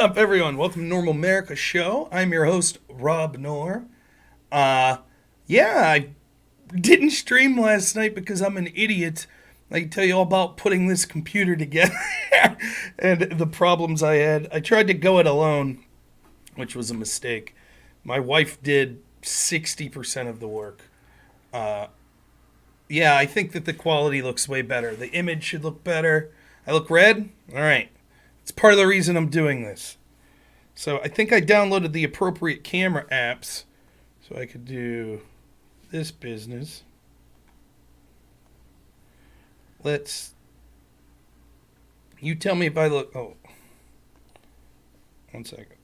up, everyone? Welcome to Normal America Show. I'm your host, robnoerr. I didn't stream last night because I'm an idiot. I can tell you all about putting this computer together and the problems I had. I tried to go it alone, which was a mistake. My wife did 60% of the work. I think that the quality looks way better. The image should look better. I look red? All right. It's part of the reason I'm doing this. So I think I downloaded the appropriate camera apps so I could do this business. You tell me if I look, oh, 1 second.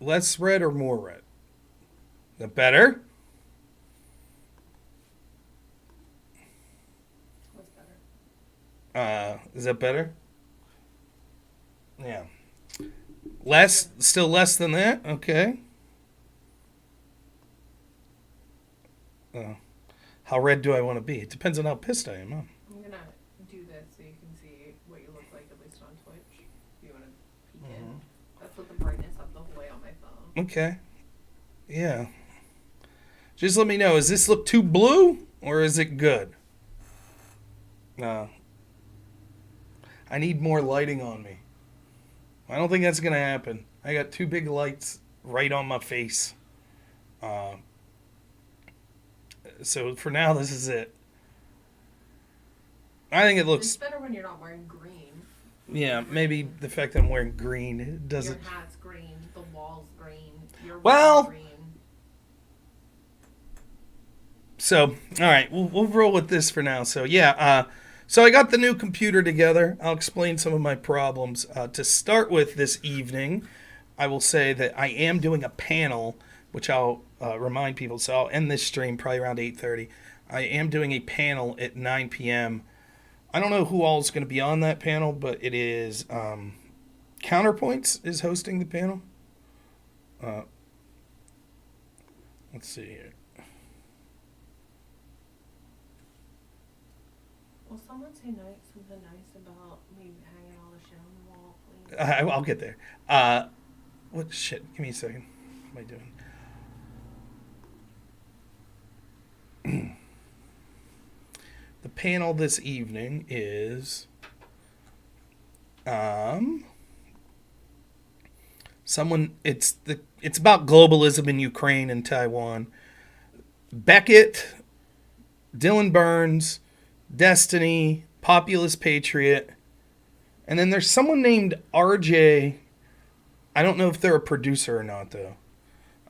Less red or more red? Is that better? What's better? Is that better? Yeah. Less, still less than that? Okay. How red do I want to be? It depends on how pissed I am, huh? I'm gonna do this so you can see what you look like, at least on Twitch. If you wanna peek in. That's what the brightness up the whole way on my phone. Okay. Yeah. Just let me know. Does this look too blue or is it good? I need more lighting on me. I don't think that's going to happen. I got two big lights right on my face. So for now, this is it. I think it looks... It's better when you're not wearing green. Yeah, maybe the fact that I'm wearing green doesn't... Your hat's green, the wall's green, you're Well... green. So, all right, we'll roll with this for now. So, so I got the new computer together. I'll explain some of my problems. To start with this evening, I will say that I am doing a panel, which I'll remind people. So I'll end this stream probably around 8:30. I am doing a panel at 9 p.m. I don't know who all is going to be on that panel, but it is Counterpoints is hosting the panel. Let's see here. Will someone say something nice about me hanging all the shit on the wall, please? I'll get there. What shit? Give me a second. What am I doing? The panel this evening is it's about globalism in Ukraine and Taiwan. Beckett, Dylan Burns, Destiny, Populist Patriot, and then there's someone named RJ. I don't know if they're a producer or not, though.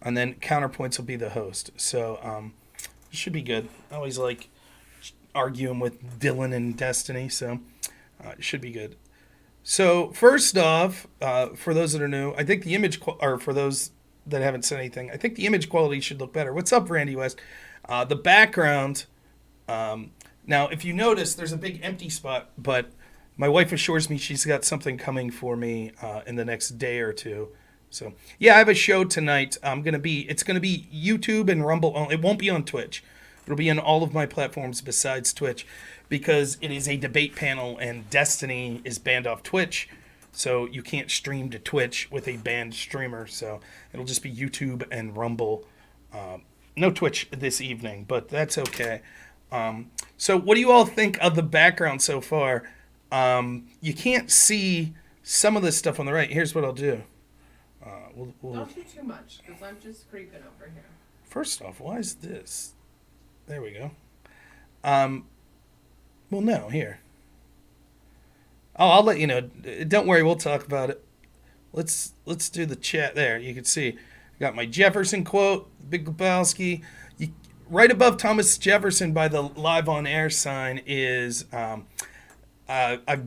And then Counterpoints will be the host. So it should be good. I always like arguing with Dylan and Destiny, so it should be good. So first off, for those that are new, I think the image, or for those that haven't said anything, I think the image quality should look better. What's up, Randy West? The background... Now, if you notice, there's a big empty spot, but my wife assures me she's got something coming for me in the next day or two. So, yeah, I have a show tonight. It's gonna be YouTube and Rumble only. It won't be on Twitch. It'll be on all of my platforms besides Twitch, because it is a debate panel and Destiny is banned off Twitch, so you can't stream to Twitch with a banned streamer. So it'll just be YouTube and Rumble. No Twitch this evening, but that's okay. So what do you all think of the background so far? You can't see some of this stuff on the right. Here's what I'll do. Don't do too much, because I'm just creeping over here. First off, why is this? There we go. Well, no, here. Oh, I'll let you know. Don't worry, we'll talk about it. Let's do the chat there. You can see I got my Jefferson quote, Big Lebowski. Right above Thomas Jefferson by the live on air sign is I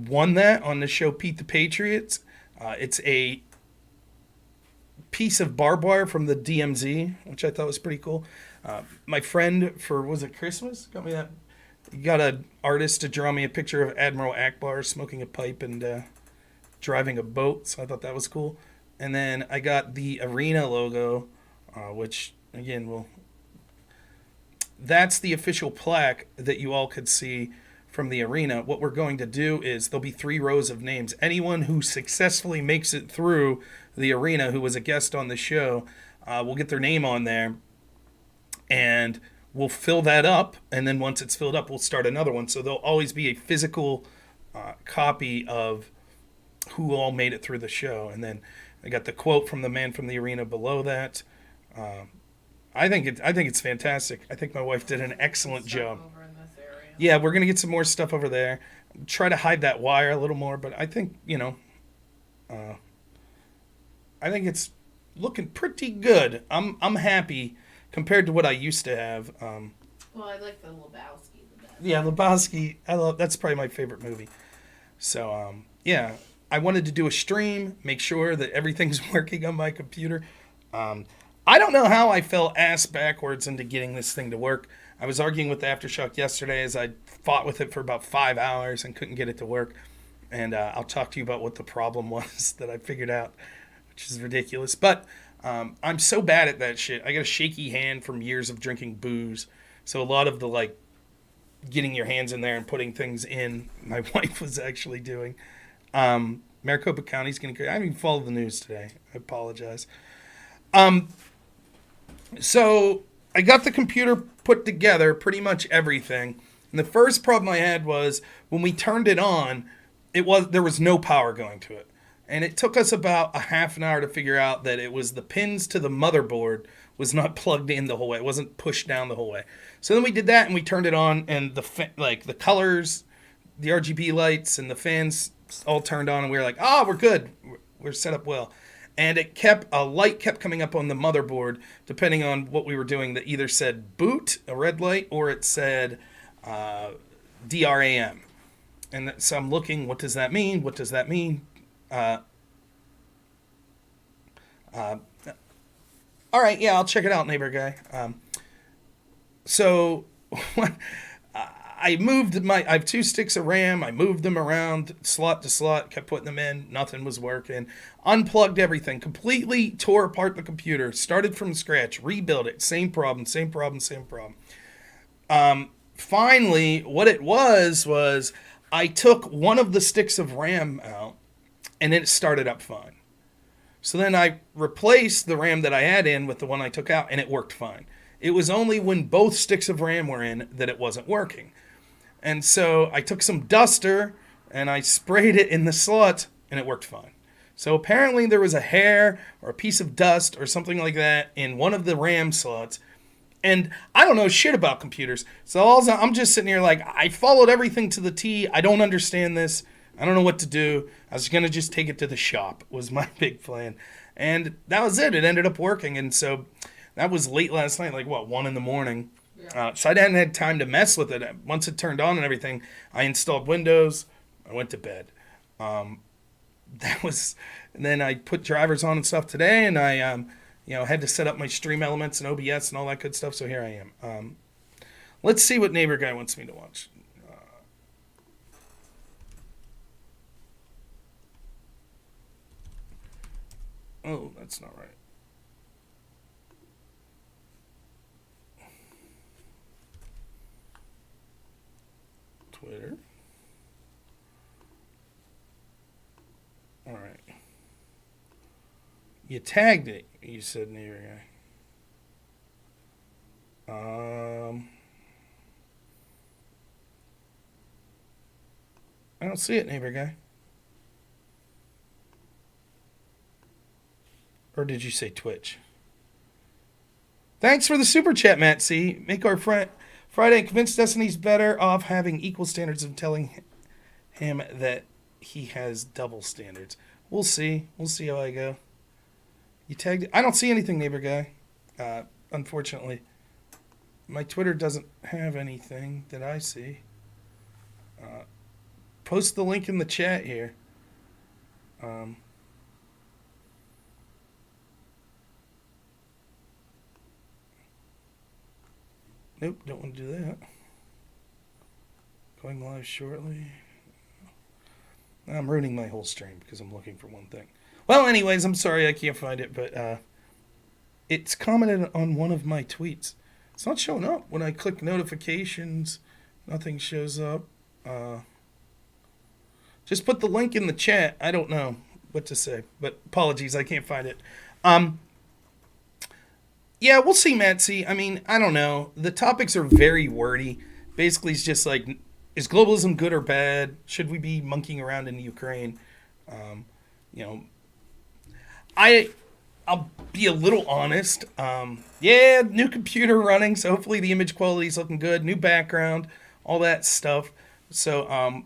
won that on the show Pete the Patriots. It's a piece of barbed wire from the DMZ, which I thought was pretty cool. My friend was it Christmas? Got me that. He got an artist to draw me a picture of Admiral Akbar smoking a pipe and driving a boat, so I thought that was cool. And then I got the arena logo, which again that's the official plaque that you all could see from the arena, what we're going to do is there'll be 3 rows of names. Anyone who successfully makes it through the arena who was a guest on the show will get their name on there, and we'll fill that up. And then once it's filled up, we'll start another one. So there'll always be a physical copy of who all made it through the show. And then I got the quote from the man from the arena below that. I think it's fantastic. I think my wife did an excellent job. Over in this area. Yeah, we're gonna get some more stuff over there. Try to hide that wire a little more, but I think I think it's looking pretty good. I'm happy compared to what I used to have. Well, I like the Lebowski the best. Yeah, Lebowski. That's probably my favorite movie. So yeah, I wanted to do a stream, make sure that everything's working on my computer. I don't know how I fell ass backwards into getting this thing to work. I was arguing with the Aftershock yesterday as I fought with it for about 5 hours and couldn't get it to work. And I'll talk to you about what the problem was that I figured out, which is ridiculous. But I'm so bad at that shit. I got a shaky hand from years of drinking booze. So a lot of the getting your hands in there and putting things in, my wife was actually doing. Maricopa County's going to... I haven't even followed the news today. I apologize. So I got the computer put together, pretty much everything. And the first problem I had was when we turned it on, there was no power going to it. And it took us about a half an hour to figure out that it was the pins to the motherboard was not plugged in the whole way. It wasn't pushed down the whole way. So then we did that and we turned it on, and the colors, the RGB lights and the fans all turned on, and we were like, we're good. We're set up well. And a light kept coming up on the motherboard, depending on what we were doing, that either said boot, a red light, or it said DRAM. And so I'm looking, what does that mean? What does that mean? All right, yeah, I'll check it out, neighbor guy. So I have 2 sticks of RAM. I moved them around slot to slot, kept putting them in. Nothing was working. Unplugged everything. Completely tore apart the computer. Started from scratch. Rebuilt it. Same problem. Finally, what it was I took one of the sticks of RAM out, and it started up fine. So then I replaced the RAM that I had in with the one I took out, and it worked fine. It was only when both sticks of RAM were in that it wasn't working. And so I took some duster and I sprayed it in the slot, and it worked fine. So apparently there was a hair or a piece of dust or something like that in one of the RAM slots. And I don't know shit about computers. So I'm just sitting here I followed everything to the T. I don't understand this. I don't know what to do. I was going to just take it to the shop was my big plan. And that was it. It ended up working. And so that was late last night, 1 in the morning. Yeah. So I hadn't had time to mess with it. Once it turned on and everything, I installed Windows. I went to bed. And then I put drivers on and stuff today, and I had to set up my stream elements and OBS and all that good stuff. So here I am. Let's see what neighbor guy wants me to watch. Oh, that's not right. Twitter. All right. You tagged it, you said, neighbor guy. I don't see it, neighbor guy. Or did you say Twitch? Thanks for the super chat, Matt C. Make our Friday and convince Destiny's better off having equal standards of telling him that he has double standards. We'll see. We'll see how I go. You tagged it. I don't see anything, neighbor guy. Unfortunately. My Twitter doesn't have anything that I see. Post the link in the chat here. Nope, don't want to do that. Going live shortly. I'm ruining my whole stream because I'm looking for one thing. Well, anyways, I'm sorry I can't find it, but it's commented on one of my tweets. It's not showing up. When I click notifications, nothing shows up. Just put the link in the chat. I don't know what to say, but apologies, I can't find it. Um, yeah, we'll see, Matsy. I mean, I don't know. The topics are very wordy. Basically, it's just like, is globalism good or bad? Should we be monkeying around in Ukraine? Um, you know, I I'll be a little honest. Yeah, new computer running, so hopefully the image quality is looking good. New background, all that stuff. So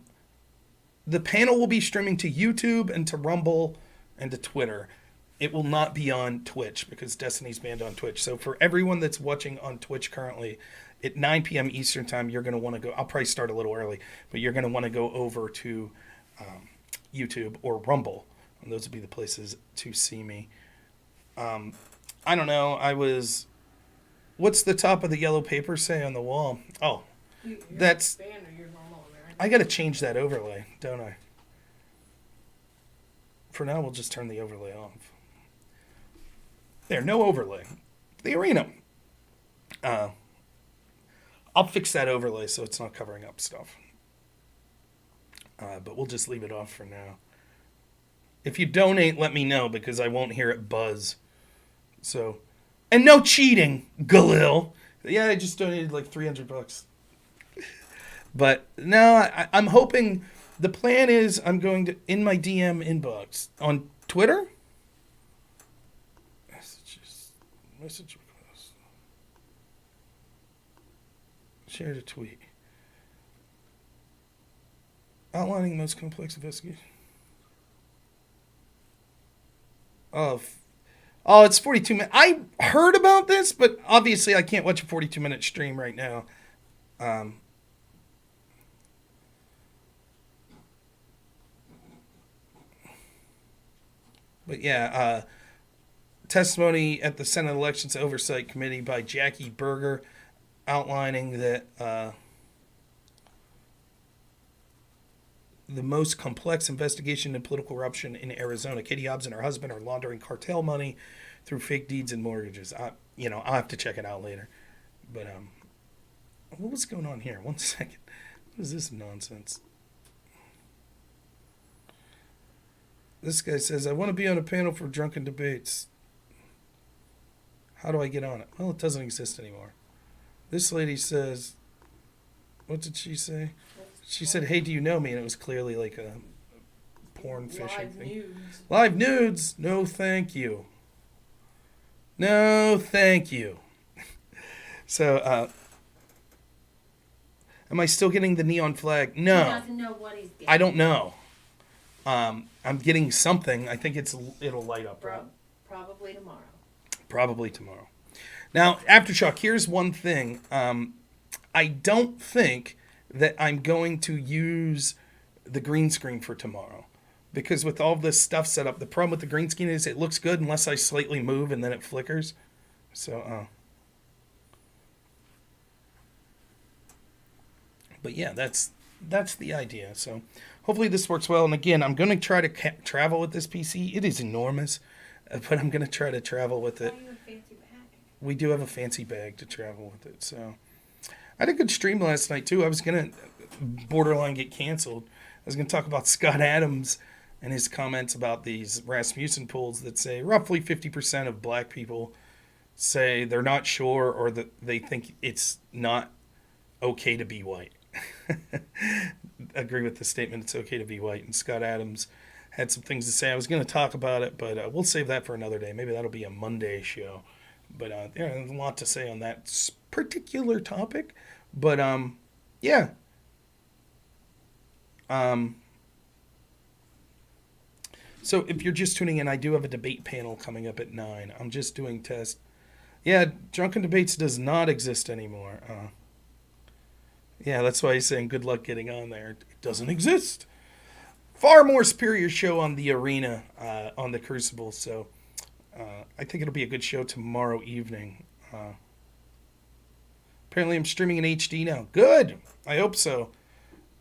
the panel will be streaming to YouTube and to Rumble and to Twitter. It will not be on Twitch because Destiny's banned on Twitch. So for everyone that's watching on Twitch currently, at 9 p.m. Eastern time, you're going to want to go. I'll probably start a little early, but you're going to want to go over to YouTube or Rumble. And those will be the places to see me. I don't know. What's the top of the yellow paper say on the wall? Oh, that's. I got to change that overlay, don't I? For now, we'll just turn the overlay off. There, no overlay. The arena. I'll fix that overlay so it's not covering up stuff. But we'll just leave it off for now. If you donate, let me know because I won't hear it buzz. So, and no cheating, Galil. Yeah, I just donated like $300. But no, I'm hoping. The plan is I'm going to in my DM inbox on Twitter. Message request. Share the tweet. Outlining most complex investigation. Oh, it's 42 minutes. I heard about this, but obviously I can't watch a 42-minute stream right now. But yeah, testimony at the Senate Elections Oversight Committee by Jackie Berger outlining that the most complex investigation in political corruption in Arizona. Katie Hobbs and her husband are laundering cartel money through fake deeds and mortgages. I'll have to check it out later. But what was going on here? 1 second. What is this nonsense? This guy says, I want to be on a panel for drunken debates. How do I get on it? Well, it doesn't exist anymore. This lady says, what did she say? She said, hey, do you know me? And it was clearly like a porn fishing thing. Nudes. Live nudes? No, thank you. No, thank you. So, am I still getting the neon flag? No. He doesn't know what he's getting. I don't know. I'm getting something. I think it'll light up. Right? Probably tomorrow. Probably tomorrow. Now, Aftershock, here's one thing. I don't think that I'm going to use the green screen for tomorrow. Because with all this stuff set up, the problem with the green screen is it looks good unless I slightly move and then it flickers. So, but yeah, that's the idea. So hopefully this works well. And again, I'm going to try to travel with this PC. It is enormous, but I'm going to try to travel with it. Why do you have a fancy bag? We do have a fancy bag to travel with it. So I had a good stream last night too. I was going to borderline get canceled. I was going to talk about Scott Adams and his comments about these Rasmussen polls that say roughly 50% of black people say they're not sure or that they think it's not okay to be white. Agree with the statement, it's okay to be white. And Scott Adams had some things to say. I was going to talk about it, but we'll save that for another day. Maybe that'll be a Monday show. But there's a lot to say on that particular topic. But yeah. So if you're just tuning in, I do have a debate panel coming up at 9. I'm just doing tests. Yeah, Drunken Debates does not exist anymore. Yeah, that's why he's saying good luck getting on there. It doesn't exist. Far more superior show on the arena, on the Crucible. So I think it'll be a good show tomorrow evening. Apparently I'm streaming in HD now. Good. I hope so.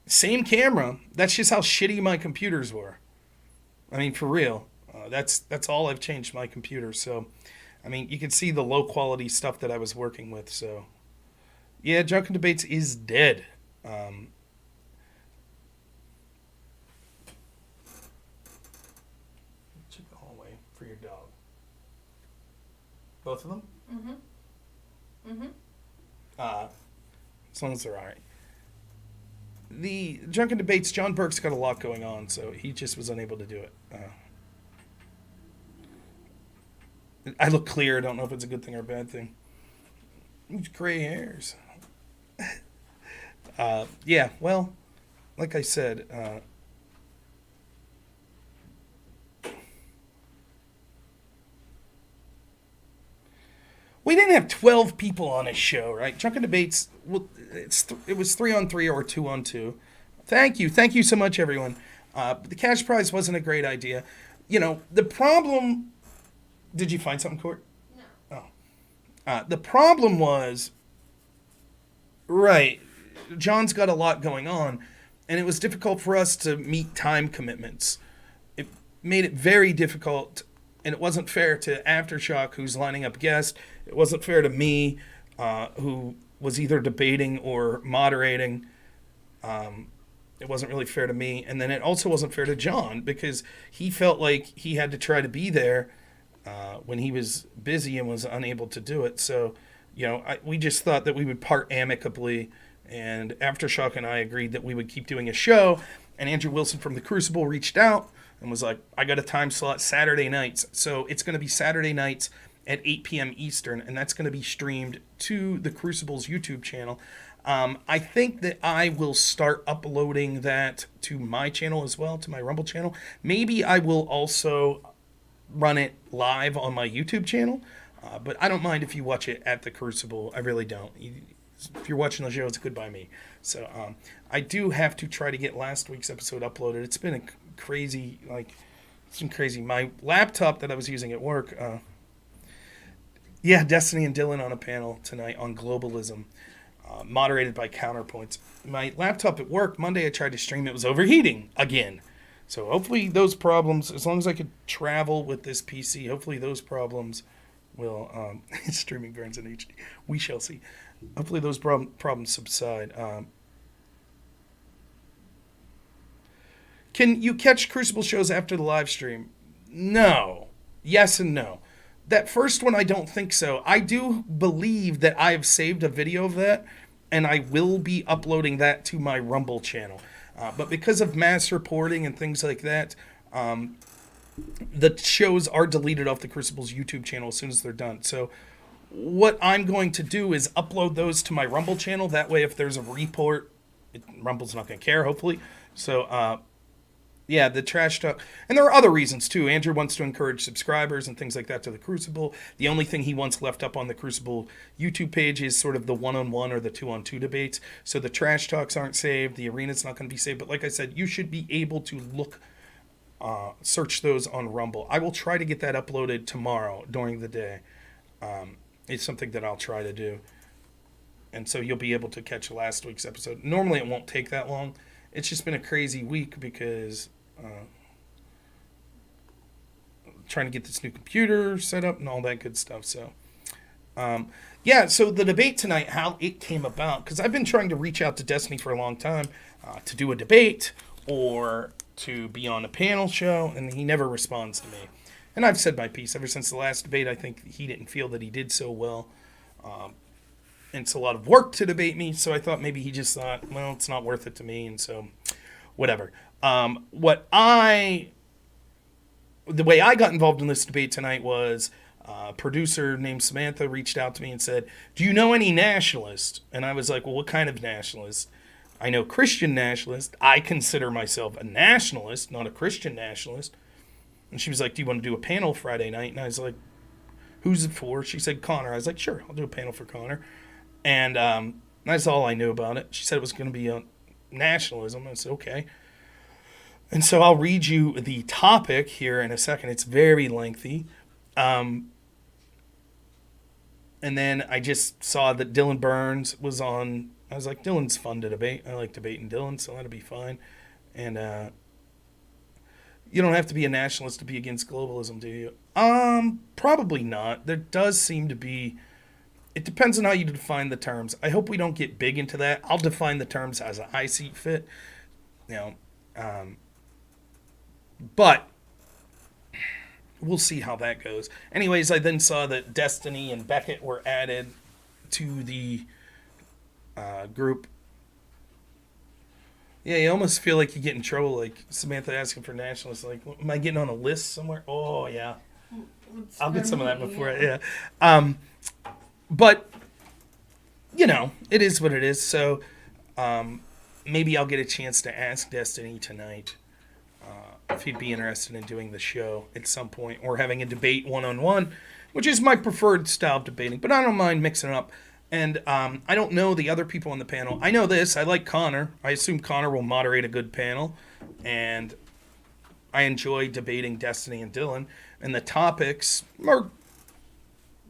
Same camera. That's just how shitty my computers were. I mean, for real. That's all I've changed my computer. So, I mean, you can see the low quality stuff that I was working with. So, yeah, Drunken Debates is dead. Both of them? Mm-hmm. As long as they're all right. The Drunken Debates, John Burke's got a lot going on, so he just was unable to do it. I look clear. I don't know if it's a good thing or a bad thing. These gray hairs. Yeah, well, like I said, we didn't have 12 people on a show, right? Drunken Debates, well, it was 3-on-3 or 2-on-2. Thank you so much, everyone. The cash prize wasn't a great idea. You know, the problem... Did you find something, Court? No. The problem was, right, John's got a lot going on, and it was difficult for us to meet time commitments. It made it very difficult, and it wasn't fair to Aftershock, who's lining up guests. It wasn't fair to me, who was either debating or moderating. It wasn't really fair to me. And then it also wasn't fair to John, because he felt like he had to try to be there when he was busy and was unable to do it. So, you know, we just thought that we would part amicably, and Aftershock and I agreed that we would keep doing a show. And Andrew Wilson from the Crucible reached out and was like, I got a time slot Saturday nights. So it's going to be Saturday nights at 8 p.m. Eastern, and that's going to be streamed to the Crucible's YouTube channel. I think that I will start uploading that to my channel as well, to my Rumble channel. Maybe I will also run it live on my YouTube channel, but I don't mind if you watch it at the Crucible. I really don't. If you're watching the show, it's good by me. So I do have to try to get last week's episode uploaded. It's been a crazy, it's been crazy. My laptop that I was using at work, Destiny and Dylan on a panel tonight on globalism, moderated by Counterpoints. My laptop at work, Monday I tried to stream, it was overheating again. So hopefully those problems, as long as I could travel with this PC, hopefully those problems will, streaming burns in HD. We shall see. Hopefully those problems subside. Can you catch Crucible shows after the live stream? No. Yes and no. That first one, I don't think so. I do believe that I have saved a video of that, and I will be uploading that to my Rumble channel. But because of mass reporting and things like that, the shows are deleted off the Crucible's YouTube channel as soon as they're done. So what I'm going to do is upload those to my Rumble channel. That way, if there's a report, Rumble's not going to care, hopefully. So, the trash talk. And there are other reasons, too. Andrew wants to encourage subscribers and things like that to the Crucible. The only thing he wants left up on the Crucible YouTube page is sort of the 1-on-1 or the 2-on-2 debates. So the trash talks aren't saved. The arena's not going to be saved. But like I said, you should be able to search those on Rumble. I will try to get that uploaded tomorrow during the day. It's something that I'll try to do. And so you'll be able to catch last week's episode. Normally it won't take that long. It's just been a crazy week because trying to get this new computer set up and all that good stuff. So, so the debate tonight, how it came about, because I've been trying to reach out to Destiny for a long time to do a debate or to be on a panel show, and he never responds to me. And I've said my piece ever since the last debate. I think he didn't feel that he did so well. And it's a lot of work to debate me, so I thought maybe he just thought, well, it's not worth it to me, and so whatever. The way I got involved in this debate tonight was a producer named Samantha reached out to me and said, do you know any nationalists? And I was like, well, what kind of nationalist? I know Christian nationalist. I consider myself a nationalist, not a Christian nationalist. And she was like, do you want to do a panel Friday night? And I was like, who's it for? She said, Connor. I was like, sure, I'll do a panel for Connor. And that's all I knew about it. She said it was going to be on nationalism. I said, okay. And so I'll read you the topic here in a second. It's very lengthy. And then I just saw that Dylan Burns was on. I was like, Dylan's fun to debate. I like debating Dylan, so that'll be fine. And you don't have to be a nationalist to be against globalism, do you? Probably not. There does seem to be... It depends on how you define the terms. I hope we don't get big into that. I'll define the terms as I see fit. But we'll see how that goes. Anyways, I then saw that Destiny and Beckett were added to the group. Yeah, you almost feel like you get in trouble, like Samantha asking for nationalists. Like, am I getting on a list somewhere? Oh, yeah. I'll get some of that before. Yeah. But, you know, it is what it is. So maybe I'll get a chance to ask Destiny tonight if he'd be interested in doing the show at some point or having a debate one-on-one, which is my preferred style of debating. But I don't mind mixing it up. And I don't know the other people on the panel. I know this. I like Connor. I assume Connor will moderate a good panel. And I enjoy debating Destiny and Dylan. And the topics are...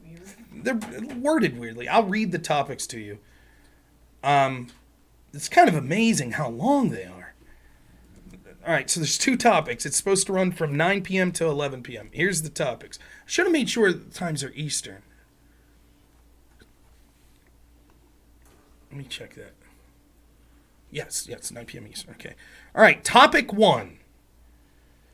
Weird. They're worded weirdly. I'll read the topics to you. It's kind of amazing how long they are. All right, so there's 2 topics. It's supposed to run from 9 p.m. to 11 p.m. Here's the topics. I should have made sure the times are Eastern. Let me check that. Yes, 9 p.m. Eastern. Okay. All right, topic 1.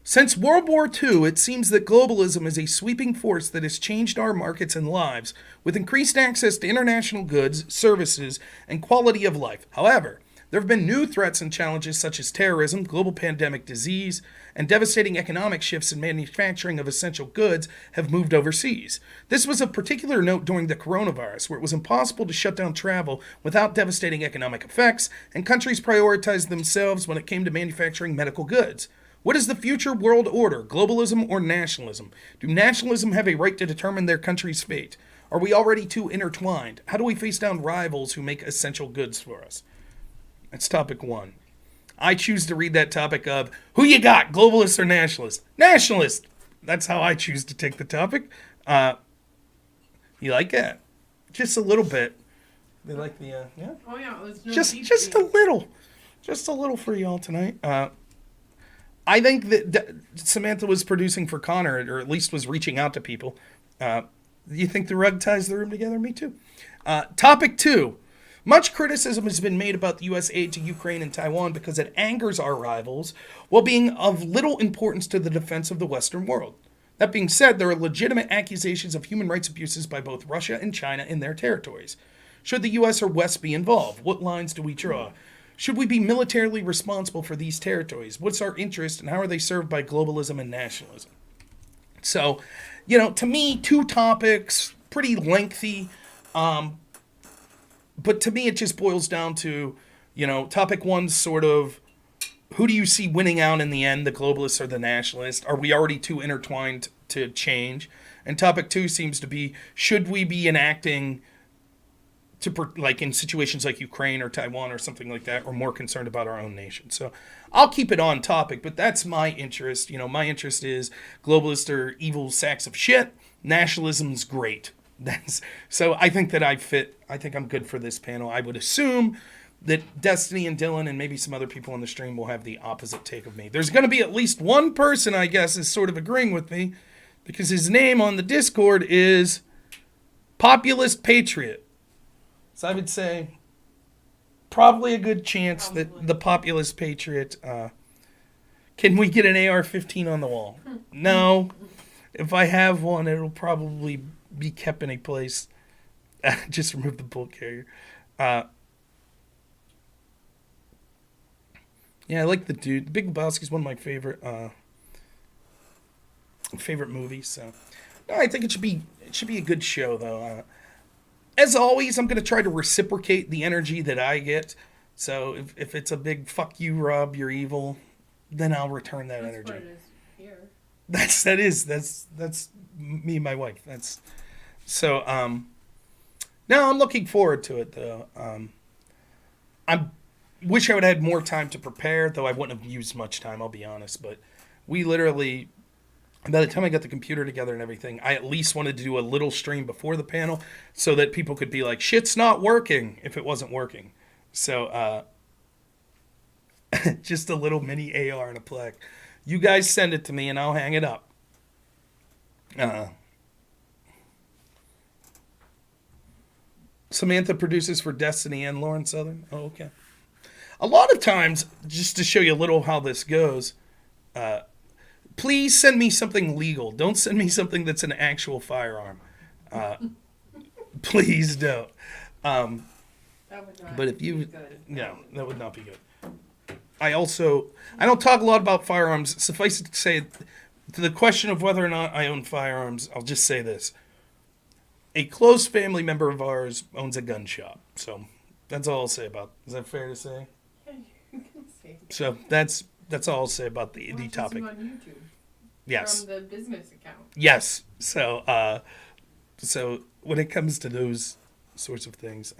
Since World War II, it seems that globalism is a sweeping force that has changed our markets and lives, with increased access to international goods, services, and quality of life. However, there have been new threats and challenges such as terrorism, global pandemic disease, and devastating economic shifts in manufacturing of essential goods have moved overseas. This was of particular note during the coronavirus, where it was impossible to shut down travel without devastating economic effects, and countries prioritized themselves when it came to manufacturing medical goods. What is the future world order, globalism or nationalism? Do nationalism have a right to determine their country's fate? Are we already too intertwined? How do we face down rivals who make essential goods for us? That's topic 1. I choose to read that topic of, who you got, globalist or nationalist? Nationalist! That's how I choose to take the topic. You like that? Just a little bit. They like the, yeah? Oh yeah, it was no Just deep a little. Just a little for y'all tonight. I think that Samantha was producing for Connor, or at least was reaching out to people. You think the rug ties the room together? Me too. Topic 2. Much criticism has been made about the U.S. aid to Ukraine and Taiwan because it angers our rivals while being of little importance to the defense of the Western world. That being said, there are legitimate accusations of human rights abuses by both Russia and China in their territories. Should the U.S. or West be involved? What lines do we draw? Should we be militarily responsible for these territories? What's our interest and how are they served by globalism and nationalism? So, you know, to me, 2 topics, pretty lengthy. But to me, it just boils down to, you know, topic 1's sort of, who do you see winning out in the end, the globalists or the nationalists? Are we already too intertwined to change? And topic 2 seems to be, should we be enacting, like in situations like Ukraine or Taiwan or something like that, or more concerned about our own nation? So I'll keep it on topic, but that's my interest. You know, my interest is globalists are evil sacks of shit. Nationalism's great. So I think that I fit. I think I'm good for this panel. I would assume that Destiny and Dylan and maybe some other people on the stream will have the opposite take of me. There's going to be at least one person, I guess, is sort of agreeing with me because his name on the Discord is Populist Patriot. So I would say probably a good chance that the Populist Patriot... can we get an AR-15 on the wall? No. If I have one, it'll probably be kept in a place. Just remove the bullet carrier. Yeah, I like the dude. Big Lebowski's one of my favorite movies. So, no, I think it should be a good show though. As always, I'm going to try to reciprocate the energy that I get. So if it's a big fuck you, Rob, you're evil, then I'll return that energy. What it is here. That's me and my wife. So no, I'm looking forward to it though. I wish I would have had more time to prepare, though I wouldn't have used much time, I'll be honest, but we literally, by the time I got the computer together and everything, I at least wanted to do a little stream before the panel so that people could be like, shit's not working if it wasn't working. So just a little mini AR and a plaque. You guys send it to me and I'll hang it up. Samantha produces for Destiny and Lauren Southern. Oh, okay. A lot of times, just to show you a little how this goes, please send me something legal. Don't send me something that's an actual firearm. Please don't. That would not But if be you, good. no, that would not be good. I don't talk a lot about firearms. Suffice it to say, to the question of whether or not I own firearms, I'll just say this. A close family member of ours owns a gun shop. So that's all I'll say about it. Is that fair to say? Yeah, you can say that. So that's all I'll say about the Watches topic. you on YouTube Yes. from the business account. Yes. So when it comes to those sorts of things,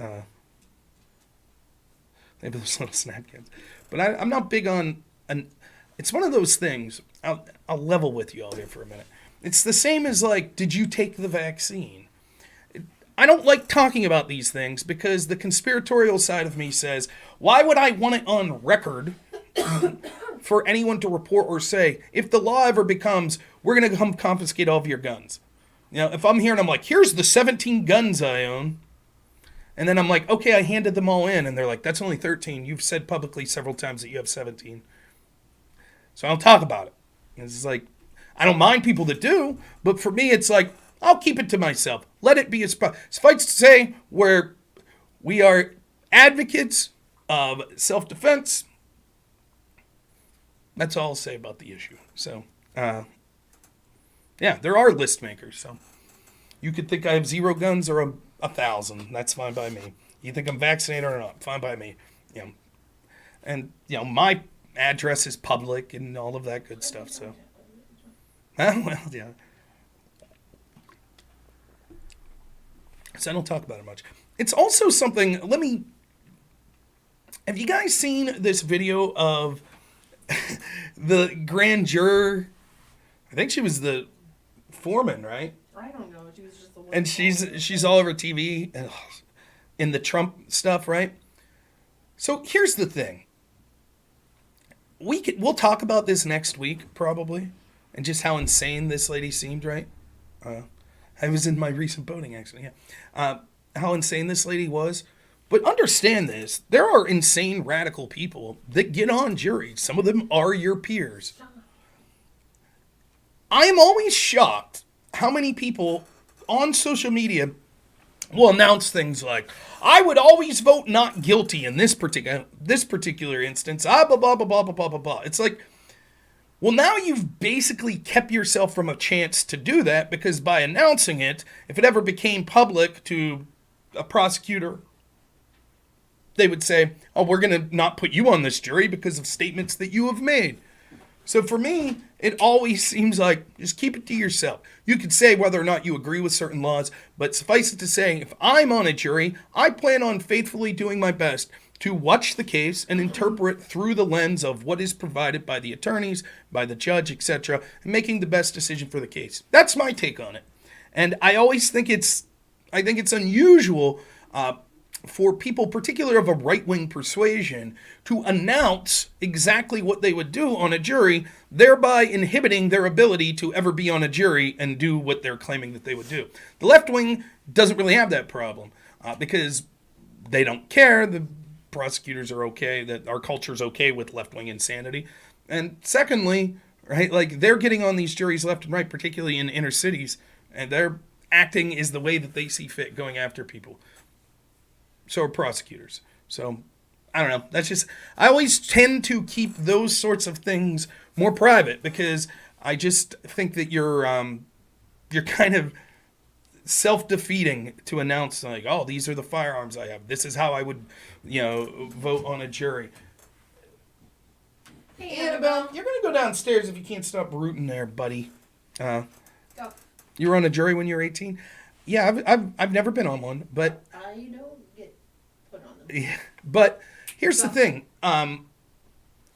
maybe those little snack cans. But I'm not big on it's one of those things. I'll level with you all here for a minute. It's the same as like, did you take the vaccine? I don't like talking about these things because the conspiratorial side of me says, why would I want it on record for anyone to report or say, if the law ever becomes, we're going to come confiscate all of your guns? You know, if I'm here and I'm like, here's the 17 guns I own, and then I'm like, okay, I handed them all in, and they're like, that's only 13. You've said publicly several times that you have 17. So I don't talk about it. It's like, I don't mind people that do, but for me, it's like, I'll keep it to myself. Let it be a suffice to say, where we are advocates of self-defense. That's all I'll say about the issue. So, yeah, there are list makers. So you could think I have 0 guns or 1,000. That's fine by me. You think I'm vaccinated or not? Fine by me. You know, and my address is public and all of that good stuff. So, well, yeah. So I don't talk about it much. It's also something. Have you guys seen this video of the grand juror? I think she was the foreman, right? I don't know. She was just the one. And she's all over TV in the Trump stuff, right? So here's the thing. We'll talk about this next week probably, and just how insane this lady seemed, right? I was in my recent voting actually. Yeah, how insane this lady was. But understand this: there are insane radical people that get on juries. Some of them are your peers. I am always shocked how many people on social media will announce things like, I would always vote not guilty in this particular instance. Blah, blah, blah, blah, blah, blah, blah, blah. It's like, well, now you've basically kept yourself from a chance to do that, because by announcing it, if it ever became public to a prosecutor, they would say, oh, we're going to not put you on this jury because of statements that you have made. So for me, it always seems like, just keep it to yourself. You could say whether or not you agree with certain laws, but suffice it to say, if I'm on a jury, I plan on faithfully doing my best to watch the case and interpret through the lens of what is provided by the attorneys, by the judge, etc., and making the best decision for the case. That's my take on it. And I always think it's unusual for people, particularly of a right-wing persuasion, to announce exactly what they would do on a jury, thereby inhibiting their ability to ever be on a jury and do what they're claiming that they would do. The left wing doesn't really have that problem because they don't care. The prosecutors are okay, that our culture's okay with left-wing insanity. And secondly, right, like they're getting on these juries left and right, particularly in inner cities, and they're acting is the way that they see fit, going after people. So are prosecutors. So, I don't know. That's just, I always tend to keep those sorts of things more private, because I just think that you're kind of self-defeating to announce like, oh, these are the firearms I have. This is how I would, vote on a jury. Hey, Annabelle, you're going to go downstairs if you can't stop rooting there, buddy. Go. You were on a jury when you were 18? Yeah, I've never been on one, but You don't get put on them. yeah, but here's the thing. I'm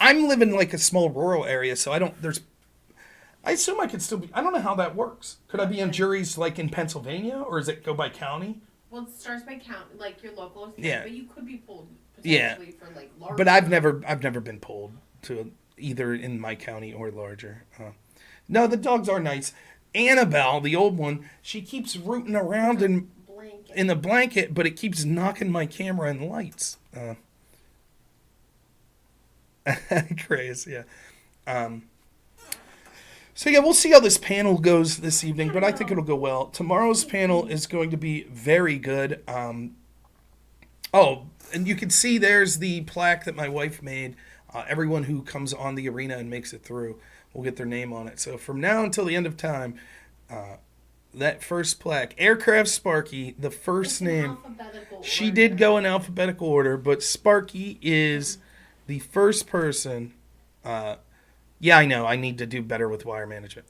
living in like a small rural area, so I assume I could still be, I don't know how that works. Could I be on juries like in Pennsylvania, or does it go by county? Well, it starts by count, like your local county, Yeah. but you could be pulled Yeah. potentially for like large. But I've never been pulled to either in my county or larger. No, the dogs are nice. Annabelle, the old one, she keeps rooting around in Blanket. the blanket, but it keeps knocking my camera and lights. Crazy, yeah. So yeah, we'll see how this panel goes this evening, but I think it'll go well. Tomorrow's panel is going to be very good. Oh, and you can see there's the plaque that my wife made. Everyone who comes on the arena and makes it through will get their name on it. So from now until the end of time, that first plaque, Aircraft Sparky, the first It's in name. alphabetical She order. did go in alphabetical order, but Sparky is the first person. Yeah, I know. I need to do better with wire management.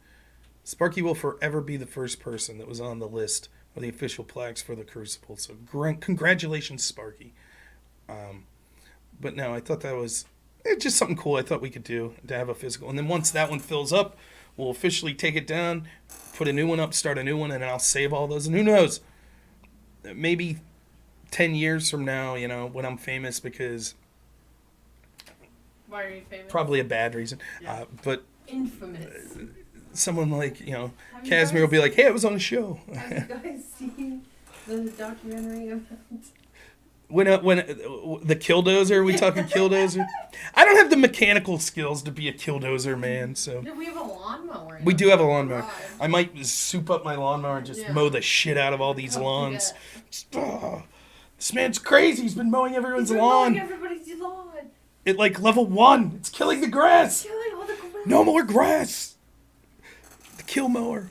Sparky will forever be the first person that was on the list of the official plaques for the Crucible. So congratulations, Sparky. But no, I thought that was just something cool I thought we could do to have a physical. And then once that one fills up, we'll officially take it down, put a new one up, start a new one, and I'll save all those. And who knows? Maybe 10 years from now, when I'm famous, because Why are you famous? probably a bad reason. Yeah. But Infamous. someone like, Have you Casimir will be like, hey, I was on a show. Have you guys seen the documentary about? When the killdozer, we talking killdozer? I don't have the mechanical skills to be a killdozer, man, so. No, we have a lawnmower. We do have a lawnmower. God. I might soup up my lawnmower and just Yeah. mow the shit out of all these Don't lawns. forget. This man's crazy. He's been mowing everyone's He's lawn. mowing everybody's lawn. At like level 1. It's killing the grass. Killing all the grass. No more grass. The kill mower.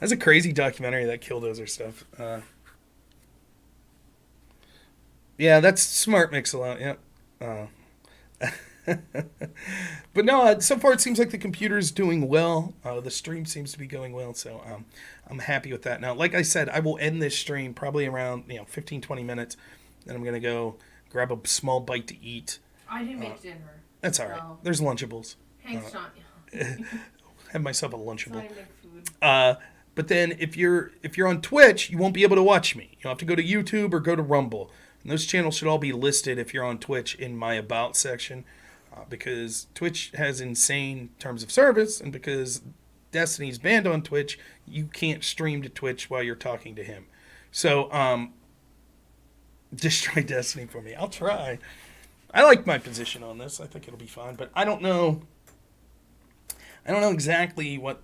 That's a crazy documentary, that killdozer stuff. Yeah, that's smart Mix-a-Lot. Yep. But no, so far it seems like the computer is doing well. The stream seems to be going well, so I'm happy with that. Now, like I said, I will end this stream probably around 15, 20 minutes. Then I'm going to go grab a small bite to eat. I didn't make dinner. That's all right. So- There's Lunchables. Hank's not. Have myself a So Lunchable. I make food. But then if you're on Twitch, you won't be able to watch me. You'll have to go to YouTube or go to Rumble. And those channels should all be listed if you're on Twitch in my About section, because Twitch has insane terms of service, and because Destiny's banned on Twitch, you can't stream to Twitch while you're talking to him. So, destroy Destiny for me. I'll try. I like my position on this. I think it'll be fine, but I don't know. I don't know exactly what,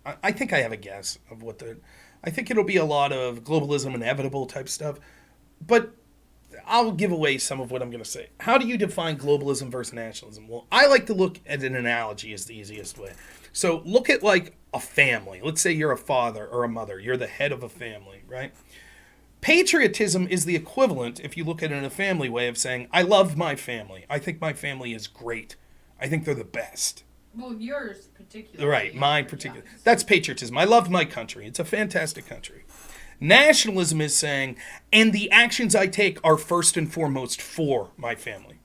I think I have a guess of what I think it'll be a lot of globalism, inevitable type stuff, but I'll give away some of what I'm going to say. How do you define globalism versus nationalism? Well, I like to look at an analogy as the easiest way. So look at like a family. Let's say you're a father or a mother. You're the head of a family, right? Patriotism is the equivalent, if you look at it in a family way, of saying, I love my family. I think my family is great. I think they're the best. Well, yours particularly. Right, my yeah. particular. That's patriotism. I love my country. It's a fantastic country. Nationalism is saying, and the actions I take are first and foremost for my family.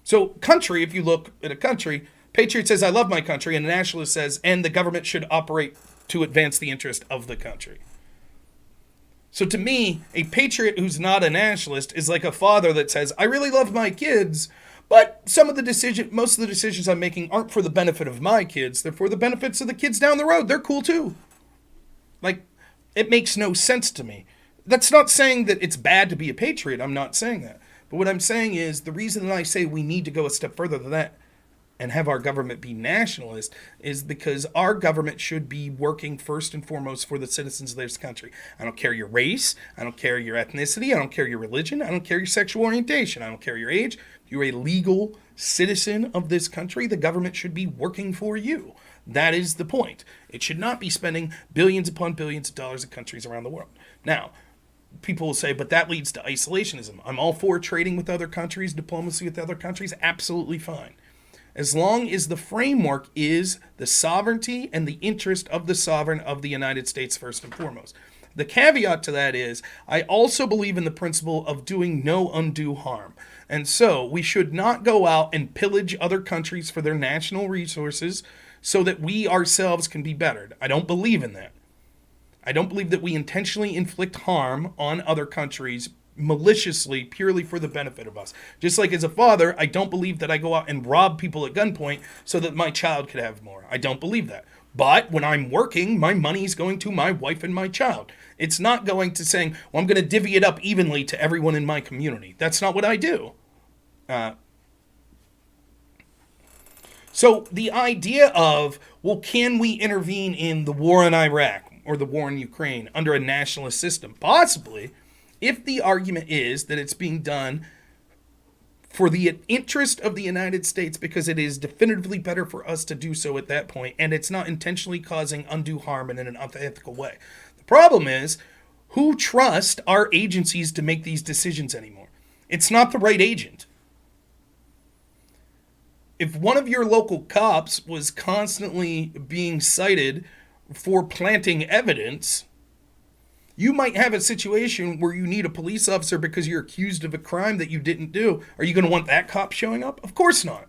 So country, if you look at a country, patriot says, I love my country, and a nationalist says, and the government should operate to advance the interest of the country. So to me, a patriot who's not a nationalist is like a father that says, I really love my kids, but most of the decisions I'm making aren't for the benefit of my kids. They're for the benefits of the kids down the road. They're cool too. Like, it makes no sense to me. That's not saying that it's bad to be a patriot. I'm not saying that. But what I'm saying is the reason that I say we need to go a step further than that and have our government be nationalist is because our government should be working first and foremost for the citizens of this country. I don't care your race. I don't care your ethnicity. I don't care your religion. I don't care your sexual orientation. I don't care your age. If you're a legal citizen of this country, the government should be working for you. That is the point. It should not be spending billions upon billions of dollars at countries around the world. Now, people will say, but that leads to isolationism. I'm all for trading with other countries, diplomacy with other countries, absolutely fine. As long as the framework is the sovereignty and the interest of the sovereign of the United States first and foremost. The caveat to that is, I also believe in the principle of doing no undue harm. And so we should not go out and pillage other countries for their national resources so that we ourselves can be bettered. I don't believe in that. I don't believe that we intentionally inflict harm on other countries maliciously, purely for the benefit of us. Just like as a father, I don't believe that I go out and rob people at gunpoint so that my child could have more. I don't believe that. But when I'm working, my money's going to my wife and my child. It's not going to saying, well, I'm going to divvy it up evenly to everyone in my community. That's not what I do. So the idea of, well, can we intervene in the war in Iraq or the war in Ukraine under a nationalist system? Possibly, if the argument is that it's being done for the interest of the United States because it is definitively better for us to do so at that point, and it's not intentionally causing undue harm in an unethical way. The problem is, who trusts our agencies to make these decisions anymore? It's not the right agent. If one of your local cops was constantly being cited for planting evidence, you might have a situation where you need a police officer because you're accused of a crime that you didn't do. Are you going to want that cop showing up? Of course not.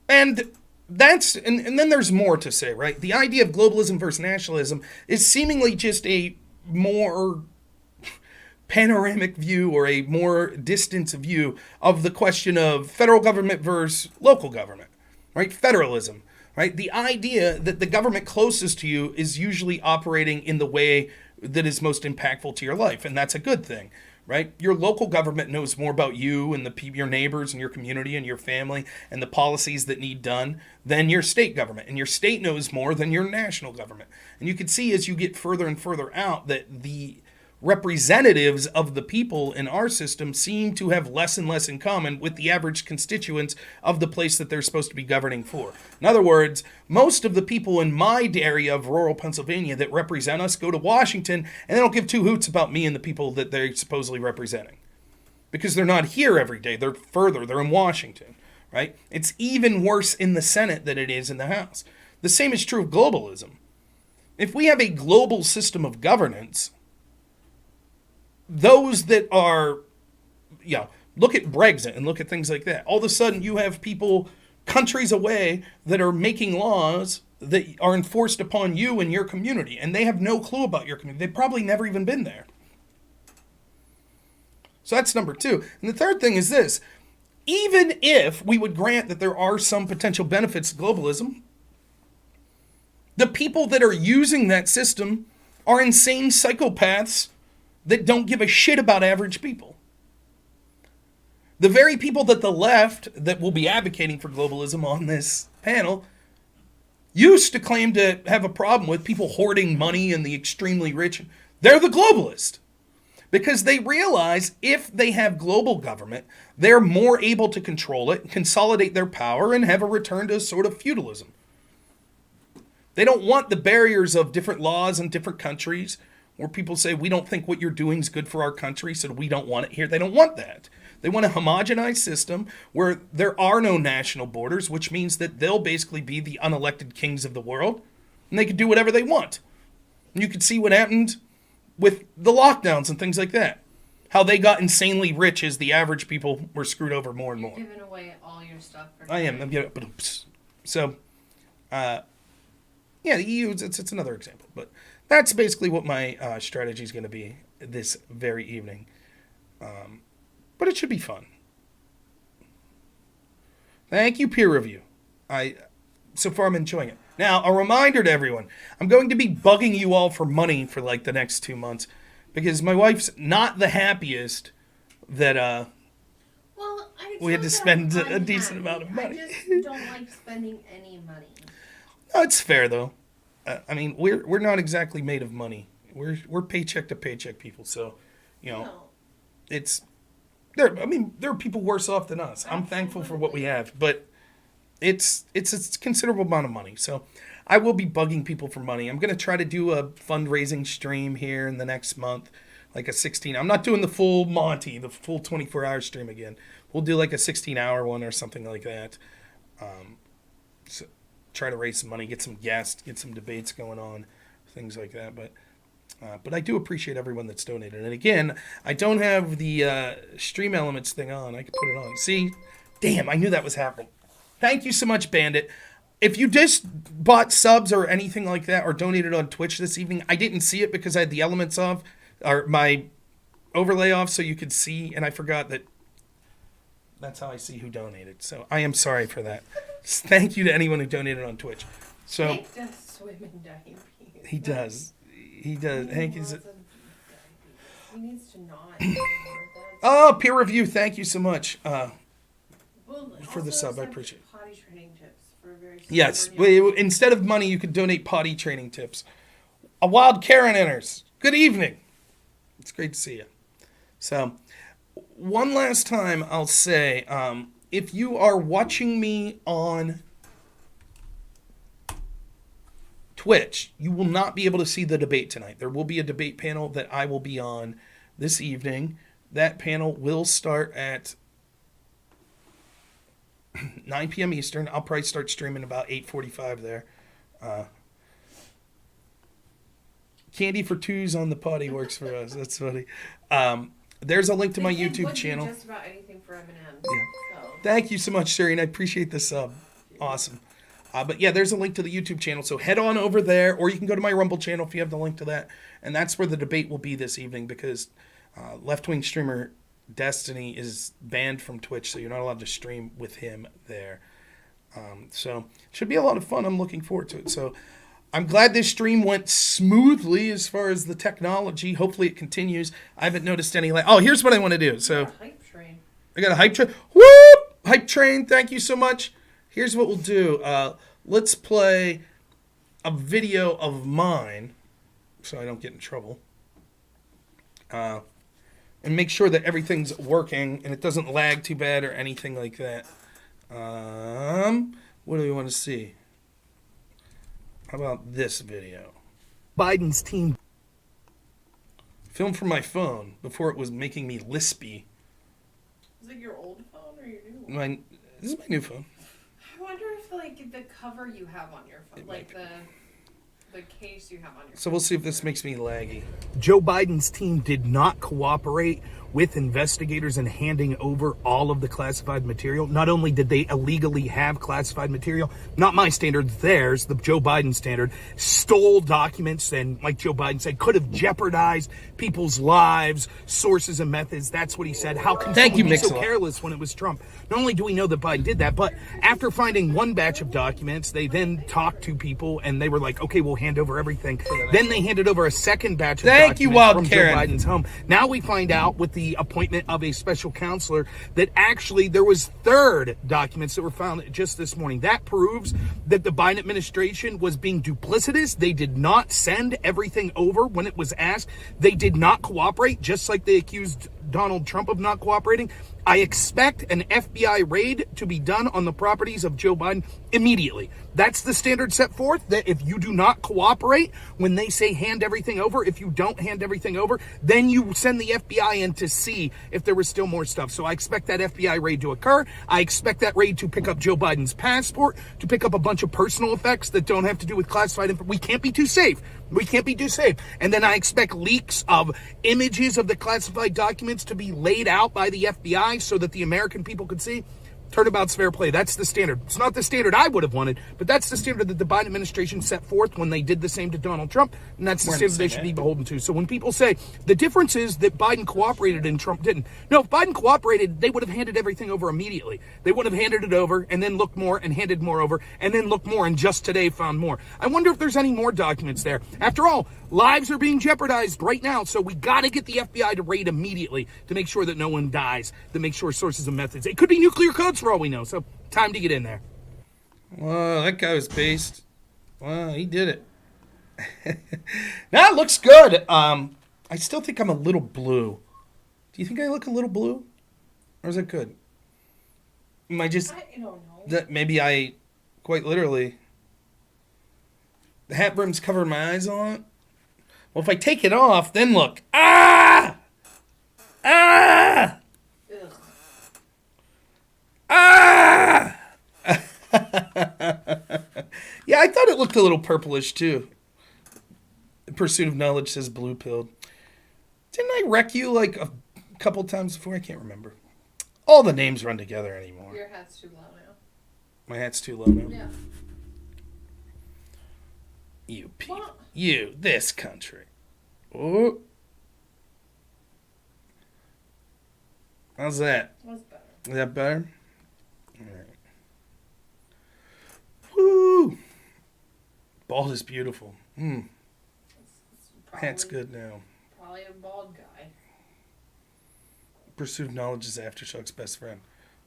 And and then there's more to say, right? The idea of globalism versus nationalism is seemingly just a more panoramic view or a more distant view of the question of federal government versus local government, right? Federalism. Right? The idea that the government closest to you is usually operating in the way that is most impactful to your life, and that's a good thing, right? Your local government knows more about you and your neighbors and your community and your family and the policies that need done than your state government, and your state knows more than your national government. And you can see as you get further and further out that the representatives of the people in our system seem to have less and less in common with the average constituents of the place that they're supposed to be governing for. In other words, most of the people in my area of rural Pennsylvania that represent us go to Washington and they don't give two hoots about me and the people that they're supposedly representing. Because they're not here every day. They're further. They're in Washington, right? It's even worse in the Senate than it is in the House. The same is true of globalism. If we have a global system of governance, those that are, look at Brexit and look at things like that. All of a sudden you have people countries away that are making laws that are enforced upon you and your community, and they have no clue about your community. They've probably never even been there. So that's number two. And the third thing is this. Even if we would grant that there are some potential benefits to globalism, the people that are using that system are insane psychopaths that don't give a shit about average people. The very people that the left that will be advocating for globalism on this panel used to claim to have a problem with people hoarding money and the extremely rich. They're the globalists. Because they realize if they have global government, they're more able to control it, consolidate their power, and have a return to a sort of feudalism. They don't want the barriers of different laws in different countries, where people say, we don't think what you're doing is good for our country, so we don't want it here. They don't want that. They want a homogenized system where there are no national borders, which means that they'll basically be the unelected kings of the world, and they can do whatever they want. And you can see what happened with the lockdowns and things like that. How they got insanely rich as the average people were screwed over more and more. You're giving away all your stuff for free. I am. So, the EU, it's another example, but that's basically what my strategy is going to be this very evening. But it should be fun. Thank you, peer review. So far I'm enjoying it. Now, a reminder to everyone, I'm going to be bugging you all for money for like the next 2 months because my wife's not the happiest that we had to spend a decent amount of money. I just don't like spending any money. No, it's fair though. I mean, we're not exactly made of money. We're paycheck to paycheck people, so it's there. I mean, there are people worse off than us. I'm thankful for what we have, but it's a considerable amount of money. So I will be bugging people for money. I'm gonna try to do a fundraising stream here in the next month, like a 16. I'm not doing the full Monty, the full 24-hour stream again. We'll do like a 16-hour one or something like that. So try to raise some money, get some guests, get some debates going on, things like that. But I do appreciate everyone that's donated. And again, I don't have the Stream Elements thing on. I can put it on. See? Damn, I knew that was happening. Thank you so much, Bandit. If you just bought subs or anything like that or donated on Twitch this evening, I didn't see it because I had the elements off, or my overlay off so you could see, and I forgot that that's how I see who donated. So I am sorry for that. Thank you to anyone who donated on Twitch. So Hank does swim in diabetes. he does. He does. Hank is. He needs to not anymore. Oh, peer review. Thank you so much. Well, For the also sub, I some appreciate it. potty training tips for very Yes. stubborn young- Instead of money, you could donate potty training tips. A wild Karen enters. Good evening. It's great to see you. So, one last time, I'll say, if you are watching me on Twitch, you will not be able to see the debate tonight. There will be a debate panel that I will be on this evening. That panel will start at 9 p.m. Eastern. I'll probably start streaming about 8:45 there. Candy for twos on the potty works for us. That's funny. There's a link to my They YouTube would do channel. Just about anything for Eminem. Yeah. So. Thank you so much, Sherry, and I appreciate the sub. Awesome. But yeah, there's a link to the YouTube channel, so head on over there, or you can go to my Rumble channel if you have the link to that. And that's where the debate will be this evening, because left-wing streamer Destiny is banned from Twitch, so you're not allowed to stream with him there. So it should be a lot of fun. I'm looking forward to it. So I'm glad this stream went smoothly as far as the technology. Hopefully it continues. I haven't noticed any oh, here's what I want to do. So Hype train. I got a hype train. Whoop! Hype train. Thank you so much. Here's what we'll do. Let's play a video of mine so I don't get in trouble. And make sure that everything's working and it doesn't lag too bad or anything like that. What do we want to see? How about this video? Biden's team. Filmed from my phone before it was making me lispy. Is it your old phone or your new one? This is my new phone. I wonder if like the cover you have on your phone, It like might the case you have on your. So we'll see if this makes me laggy. Joe Biden's team did not cooperate with investigators in handing over all of the classified material. Not only did they illegally have classified material, not my standards, theirs, the Joe Biden standard, stole documents and, like Joe Biden said, could have jeopardized people's lives, sources and methods. That's what he said. How can someone be so careless when it was Trump? Not only do we know that Biden did that, but after finding one batch of documents, they then talked to people and they were like, okay, we'll hand over everything. Then they handed over a second batch of documents from Joe Biden's home. Now we find out with the appointment of a special counselor that actually there was third documents that were found just this morning. That proves that the Biden administration was being duplicitous. They did not send everything over when it was asked. They did not cooperate, just like they accused Donald Trump of not cooperating. I expect an FBI raid to be done on the properties of Joe Biden immediately. That's the standard set forth, that if you do not cooperate when they say hand everything over, if you don't hand everything over, then you send the FBI in to see if there was still more stuff. So I expect that FBI raid to occur. I expect that raid to pick up Joe Biden's passport, to pick up a bunch of personal effects that don't have to do with classified information. We can't be too safe. We can't be too safe. And then I expect leaks of images of the classified documents to be laid out by the FBI so that the American people could see. Turnabout's fair play. That's the standard. It's not the standard I would have wanted, but that's the standard that the Biden administration set forth when they did the same to Donald Trump, and that's the standard they should be beholden to. So when people say the difference is that Biden cooperated and Trump didn't, no, if Biden cooperated, they would have handed everything over immediately. They would have handed it over and then looked more and handed more over and then looked more and just today found more. I wonder if there's any more documents there. After all, lives are being jeopardized right now, so we got to get the FBI to raid immediately to make sure that no one dies, to make sure sources and methods. It could be nuclear codes for all we know, so time to get in there. Well, that guy was based. Well, he did it. Now it looks good. I still think I'm a little blue. Do you think I look a little blue? Or is it good? Am I just... I don't know. That maybe I, quite literally... The hat brim's covering my eyes on it. Well, if I take it off, then look. Ah! Ah! Ugh. Ah! Yeah, I thought it looked a little purplish, too. Pursuit of Knowledge says blue pilled. Didn't I wreck you like a couple times before? I can't remember. All the names run together anymore. Your hat's too low now. My hat's too low now. Yeah. You people. What? You, this country. Oh. How's that? That's better. Is that better? All right. Woo! Bald is beautiful. It's Hat's good now. Probably a bald guy. Pursuit of knowledge is Aftershock's best friend.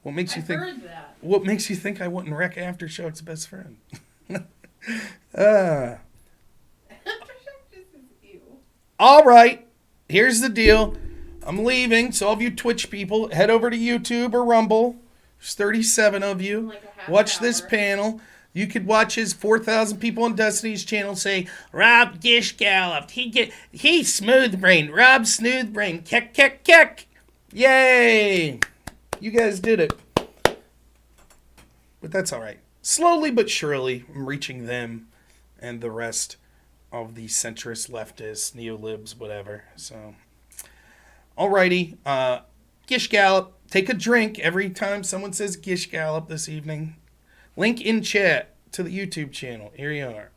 What makes you I've think? heard that. What makes you think I wouldn't wreck Aftershock's best friend? uh, Aftershock just is ew. all right. Here's the deal. I'm leaving, so all of you Twitch people, head over to YouTube or Rumble. There's 37 of you. In like a half Watch hour. this panel. You could watch his 4,000 people on Destiny's channel say, Rob Gish galloped. He's smooth brain. Rob smooth brain. Keck, keck, keck. Yay. You guys did it. But that's all right. Slowly but surely, I'm reaching them and the rest of the centrist, leftist, neolibs, whatever. So, alrighty. Gish gallop. Take a drink every time someone says Gish gallop this evening. Link in chat to the YouTube channel. Here you are.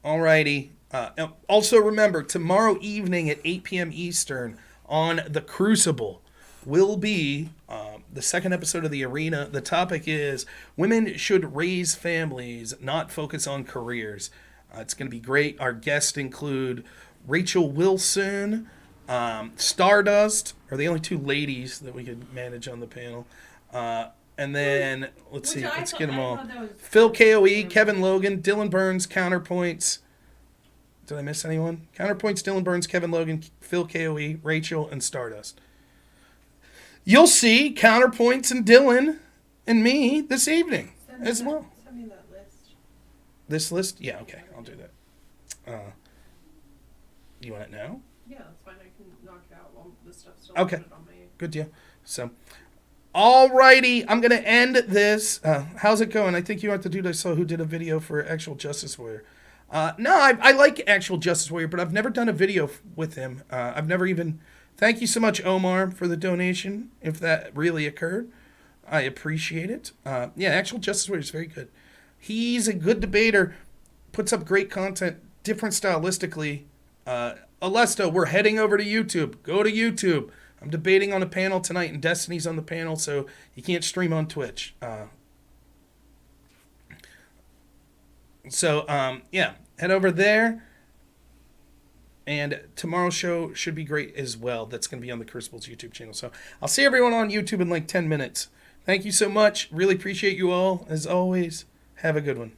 Alrighty. Also remember, tomorrow evening at 8 p.m. Eastern on the Crucible will be the second episode of The Arena. The topic is women should raise families, not focus on careers. It's going to be great. Our guests include Rachel Wilson, Stardust, are the only two ladies that we could manage on the panel. And then, let's see, let's get them all. Phil KOE, Kevin Logan, Dylan Burns, Counterpoints. Did I miss anyone? Counterpoints, Dylan Burns, Kevin Logan, Phil KOE, Rachel, and Stardust. You'll see Counterpoints and Dylan and me this evening as well. Send me that list. This list? Yeah, okay, I'll do that. You want it now? Yeah, that's fine. I can knock it out while the stuff's still Okay. loaded on my... Good deal. So, alrighty, I'm going to end this. How's it going? I think you have the dude I saw who did a video for Actual Justice Warrior. No, I like Actual Justice Warrior, but I've never done a video with him. I've never even... Thank you so much, Omar, for the donation, if that really occurred. I appreciate it. Yeah, Actual Justice Warrior is very good. He's a good debater, puts up great content, different stylistically. Alesto, we're heading over to YouTube. Go to YouTube. I'm debating on a panel tonight, and Destiny's on the panel, so you can't stream on Twitch. Yeah, head over there. And tomorrow's show should be great as well. That's going to be on the Crucible's YouTube channel. So I'll see everyone on YouTube in like 10 minutes. Thank you so much. Really appreciate you all. As always, have a good one.